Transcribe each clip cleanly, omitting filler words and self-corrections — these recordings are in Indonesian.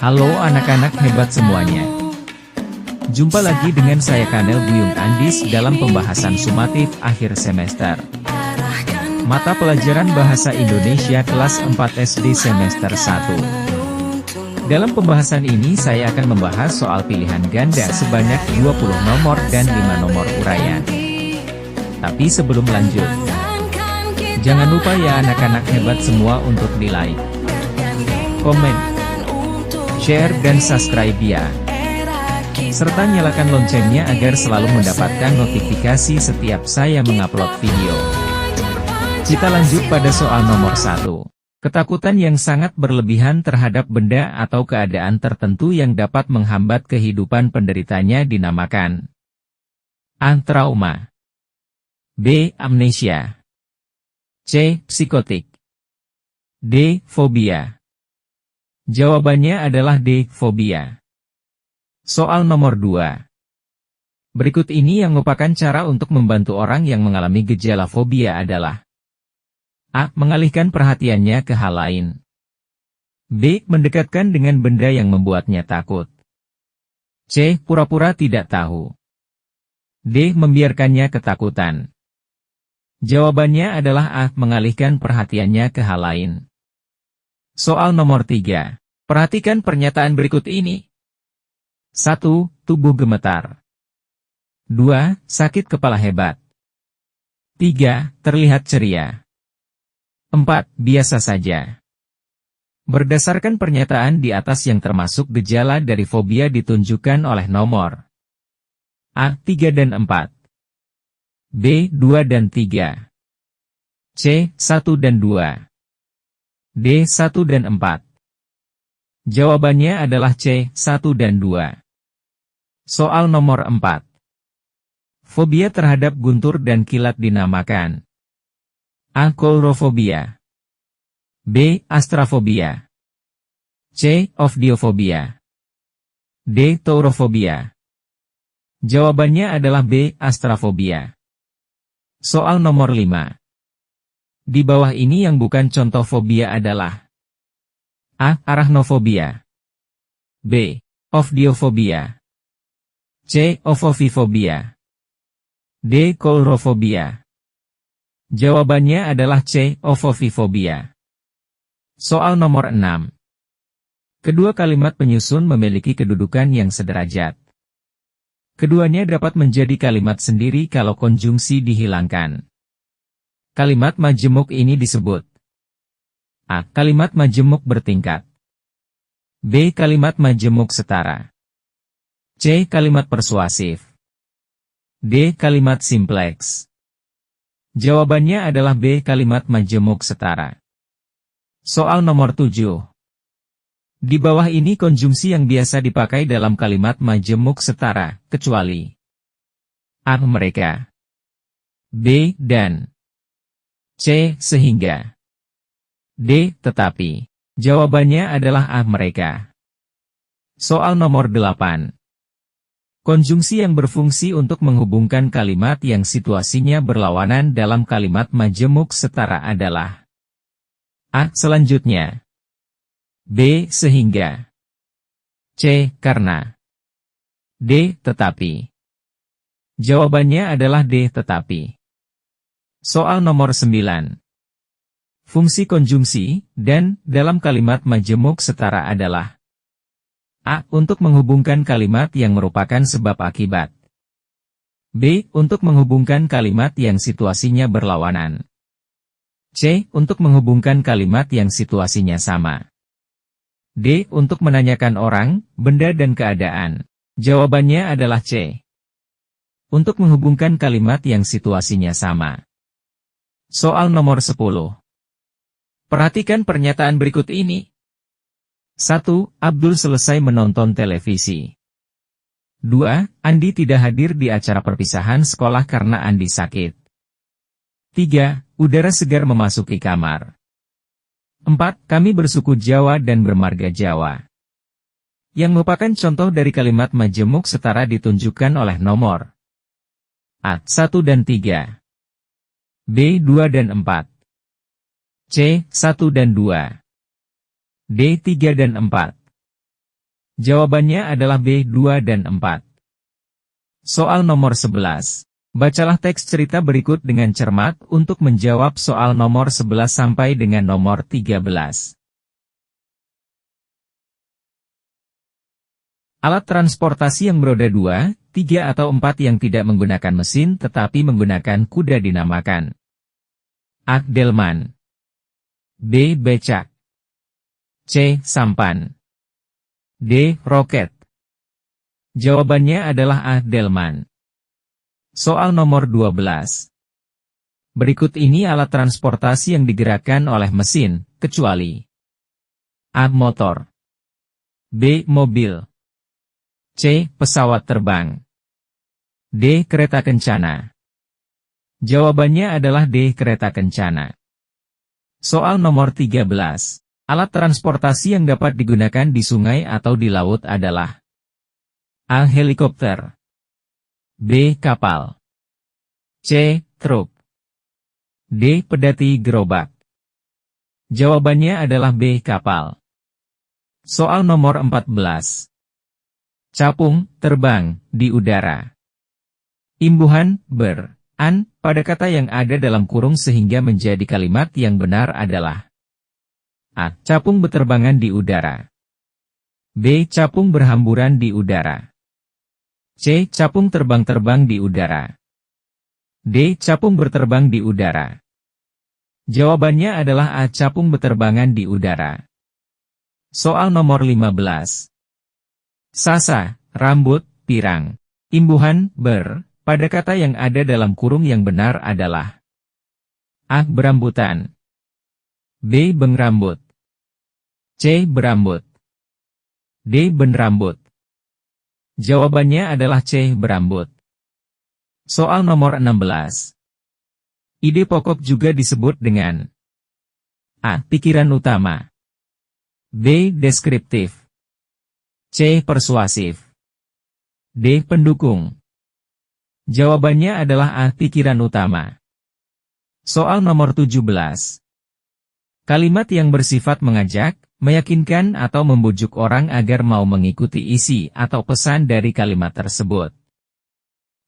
Halo anak-anak hebat semuanya. Jumpa lagi dengan saya Kanel Buyung Andis dalam pembahasan sumatif akhir semester. Mata pelajaran Bahasa Indonesia kelas 4 SD semester 1. Dalam pembahasan ini saya akan membahas soal pilihan ganda sebanyak 20 nomor dan 5 nomor uraian. Tapi sebelum lanjut, jangan lupa ya anak-anak hebat semua untuk di like, komen, share dan subscribe ya. Serta nyalakan loncengnya agar selalu mendapatkan notifikasi setiap saya mengupload video. Kita lanjut pada soal nomor 1. Ketakutan yang sangat berlebihan terhadap benda atau keadaan tertentu yang dapat menghambat kehidupan penderitanya dinamakan A. Trauma, B. Amnesia, C. Psikotik, D. Fobia. Jawabannya adalah D. Fobia. Soal nomor 2. Berikut ini yang merupakan cara untuk membantu orang yang mengalami gejala fobia adalah A. Mengalihkan perhatiannya ke hal lain, B. Mendekatkan dengan benda yang membuatnya takut, C. Pura-pura tidak tahu, D. Membiarkannya ketakutan. Jawabannya adalah A. Mengalihkan perhatiannya ke hal lain. Soal nomor 3. Perhatikan pernyataan berikut ini. 1. Tubuh gemetar. 2. Sakit kepala hebat. 3. Terlihat ceria. 4. Biasa saja. Berdasarkan pernyataan di atas yang termasuk gejala dari fobia ditunjukkan oleh nomor A. 3 dan 4, B. 2 dan 3, C. 1 dan 2, D. 1 dan 4. Jawabannya adalah C. 1 dan 2. Soal nomor 4. Fobia terhadap guntur dan kilat dinamakan A. Coulrophobia, B. Astrafobia, C. Ophidiofobia, D. Taurofobia. Jawabannya adalah B. Astrafobia. Soal nomor 5. Di bawah ini yang bukan contoh fobia adalah A. Arachnofobia, B. Ophidiofobia, C. Ophofifobia, D. Coulrophobia. Jawabannya adalah C. Ophofifobia. Soal nomor 6. Kedua kalimat penyusun memiliki kedudukan yang sederajat. Keduanya dapat menjadi kalimat sendiri kalau konjungsi dihilangkan. Kalimat majemuk ini disebut A. Kalimat majemuk bertingkat, B. Kalimat majemuk setara, C. Kalimat persuasif, D. Kalimat simpleks. Jawabannya adalah B. Kalimat majemuk setara. Soal nomor 7. Di bawah ini konjungsi yang biasa dipakai dalam kalimat majemuk setara, kecuali A. Mereka, B. Dan, C. Sehingga, D. Tetapi. Jawabannya adalah A. Mereka. Soal nomor 8. Konjungsi yang berfungsi untuk menghubungkan kalimat yang situasinya berlawanan dalam kalimat majemuk setara adalah A. Selanjutnya, B. Sehingga, C. Karena, D. Tetapi. Jawabannya adalah D. Tetapi. Soal nomor 9. Fungsi konjungsi dan dalam kalimat majemuk setara adalah A. Untuk menghubungkan kalimat yang merupakan sebab akibat, B. Untuk menghubungkan kalimat yang situasinya berlawanan, C. Untuk menghubungkan kalimat yang situasinya sama, D. Untuk menanyakan orang, benda dan keadaan. Jawabannya adalah C. Untuk menghubungkan kalimat yang situasinya sama. Soal nomor 10. Perhatikan pernyataan berikut ini. 1. Abdul selesai menonton televisi. 2. Andi tidak hadir di acara perpisahan sekolah karena Andi sakit. 3. Udara segar memasuki kamar. 4. Kami bersuku Jawa dan bermarga Jawa. Yang merupakan contoh dari kalimat majemuk setara ditunjukkan oleh nomor A. 1 dan 3, B. 2 dan 4, C. 1 dan 2, D. 3 dan 4. Jawabannya adalah B, 2 dan 4. Soal nomor 11. Bacalah teks cerita berikut dengan cermat untuk menjawab soal nomor 11 sampai dengan nomor 13. Alat transportasi yang beroda 2, 3 atau 4 yang tidak menggunakan mesin tetapi menggunakan kuda dinamakan A. Delman, B. Becak, C. Sampan, D. Roket. Jawabannya adalah A. Delman. Soal nomor 12. Berikut ini alat transportasi yang digerakkan oleh mesin, kecuali A. Motor, B. Mobil, C. Pesawat terbang, D. Kereta kencana. Jawabannya adalah D. Kereta kencana. Soal nomor 13. Alat transportasi yang dapat digunakan di sungai atau di laut adalah A. Helikopter, B. Kapal, C. Truk, D. Pedati gerobak. Jawabannya adalah B. Kapal. Soal nomor 14. Capung, terbang, di udara. Imbuhan, ber-an, pada kata yang ada dalam kurung sehingga menjadi kalimat yang benar adalah A. Capung berterbangan di udara, B. Capung berhamburan di udara, C. Capung terbang-terbang di udara, D. Capung berterbang di udara. Jawabannya adalah A. Capung berterbangan di udara. Soal nomor 15. Sasa, rambut, pirang. Imbuhan, pada kata yang ada dalam kurung yang benar adalah A. Berambutan, B. Bengrambut, C. Berambut, D. Benrambut. Jawabannya adalah C. Berambut. Soal nomor 16. Ide pokok juga disebut dengan A. Pikiran utama, B. Deskriptif, C. Persuasif, D. Pendukung. Jawabannya adalah A. Pikiran utama. Soal nomor 17. Kalimat yang bersifat mengajak, meyakinkan atau membujuk orang agar mau mengikuti isi atau pesan dari kalimat tersebut.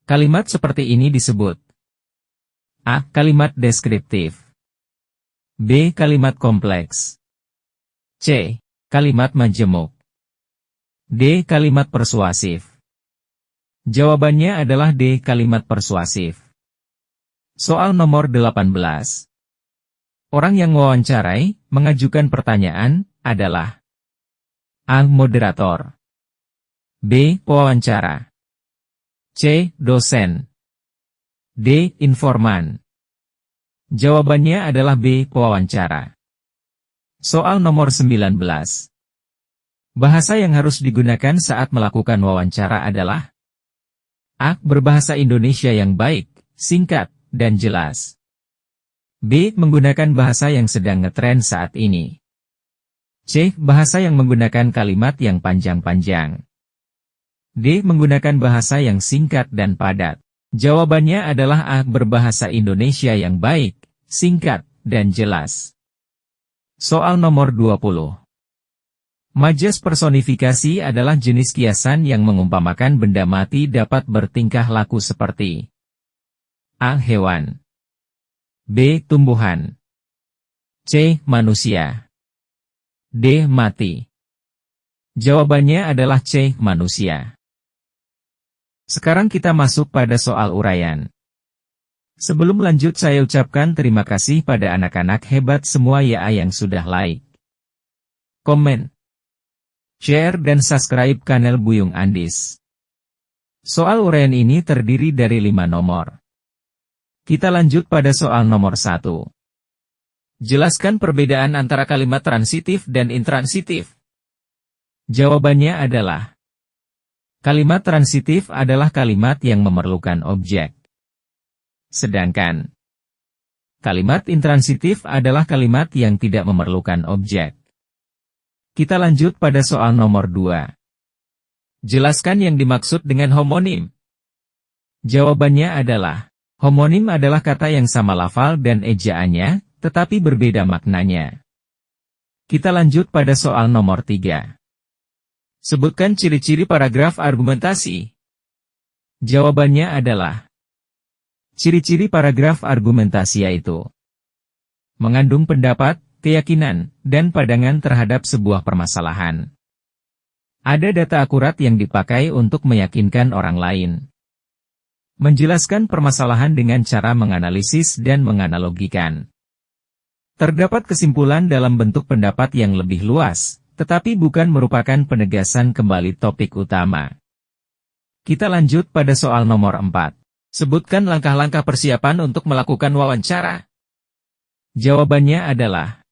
Kalimat seperti ini disebut A. Kalimat deskriptif, B. Kalimat kompleks, C. Kalimat majemuk, D. Kalimat persuasif. Jawabannya adalah D. Kalimat persuasif. Soal nomor 18. Orang yang mewawancarai, mengajukan pertanyaan, adalah A. Moderator, B. Pewawancara, C. Dosen, D. Informan. Jawabannya adalah B. Pewawancara. Soal nomor 19. Bahasa yang harus digunakan saat melakukan wawancara adalah A. Berbahasa Indonesia yang baik, singkat, dan jelas. B. Menggunakan bahasa yang sedang ngetren saat ini. C. Bahasa yang menggunakan kalimat yang panjang-panjang. D. Menggunakan bahasa yang singkat dan padat. Jawabannya adalah A. Berbahasa Indonesia yang baik, singkat, dan jelas. Soal nomor 20. Majas personifikasi adalah jenis kiasan yang mengumpamakan benda mati dapat bertingkah laku seperti A. Hewan, B. Tumbuhan, C. Manusia, D. Mati. Jawabannya adalah C. Manusia. Sekarang kita masuk pada soal uraian. Sebelum lanjut saya ucapkan terima kasih pada anak-anak hebat semua ya yang sudah like, komen, share dan subscribe kanal Buyung Andis. Soal uraian ini terdiri dari 5 nomor. Kita lanjut pada soal nomor 1. Jelaskan perbedaan antara kalimat transitif dan intransitif. Jawabannya adalah kalimat transitif adalah kalimat yang memerlukan objek. Sedangkan kalimat intransitif adalah kalimat yang tidak memerlukan objek. Kita lanjut pada soal nomor 2. Jelaskan yang dimaksud dengan homonim. Jawabannya adalah, homonim adalah kata yang sama lafal dan ejaannya, tetapi berbeda maknanya. Kita lanjut pada soal nomor 3. Sebutkan ciri-ciri paragraf argumentasi. Jawabannya adalah ciri-ciri paragraf argumentasi yaitu mengandung pendapat, keyakinan, dan pandangan terhadap sebuah permasalahan. Ada data akurat yang dipakai untuk meyakinkan orang lain. Menjelaskan permasalahan dengan cara menganalisis dan menganalogikan. Terdapat kesimpulan dalam bentuk pendapat yang lebih luas, tetapi bukan merupakan penegasan kembali topik utama. Kita lanjut pada soal nomor 4. Sebutkan langkah-langkah persiapan untuk melakukan wawancara. Jawabannya adalah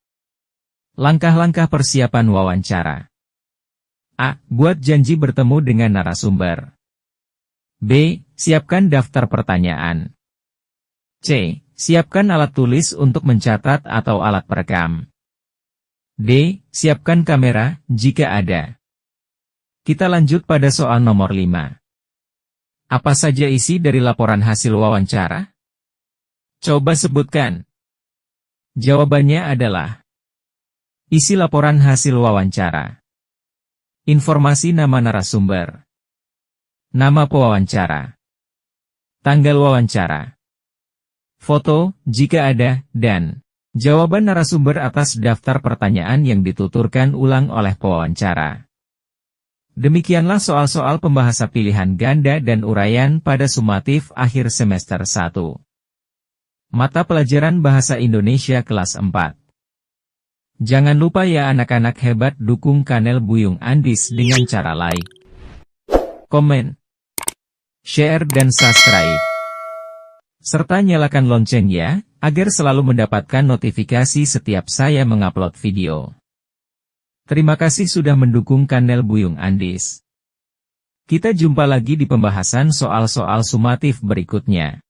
langkah-langkah persiapan wawancara. A. Buat janji bertemu dengan narasumber. B. Siapkan daftar pertanyaan. C. Siapkan alat tulis untuk mencatat atau alat perekam. D. Siapkan kamera, jika ada. Kita lanjut pada soal nomor 5. Apa saja isi dari laporan hasil wawancara? Coba sebutkan. Jawabannya adalah isi laporan hasil wawancara. Informasi nama narasumber. Nama pewawancara. Tanggal wawancara. Foto, jika ada, dan jawaban narasumber atas daftar pertanyaan yang dituturkan ulang oleh pewawancara. Demikianlah soal-soal pembahasa pilihan ganda dan uraian pada sumatif akhir semester 1. Mata pelajaran Bahasa Indonesia kelas 4. Jangan lupa ya anak-anak hebat dukung kanal Buyung Andis dengan cara like, komen, share dan subscribe. Serta nyalakan lonceng ya, agar selalu mendapatkan notifikasi setiap saya mengupload video. Terima kasih sudah mendukung kanal Buyung Andis. Kita jumpa lagi di pembahasan soal-soal sumatif berikutnya.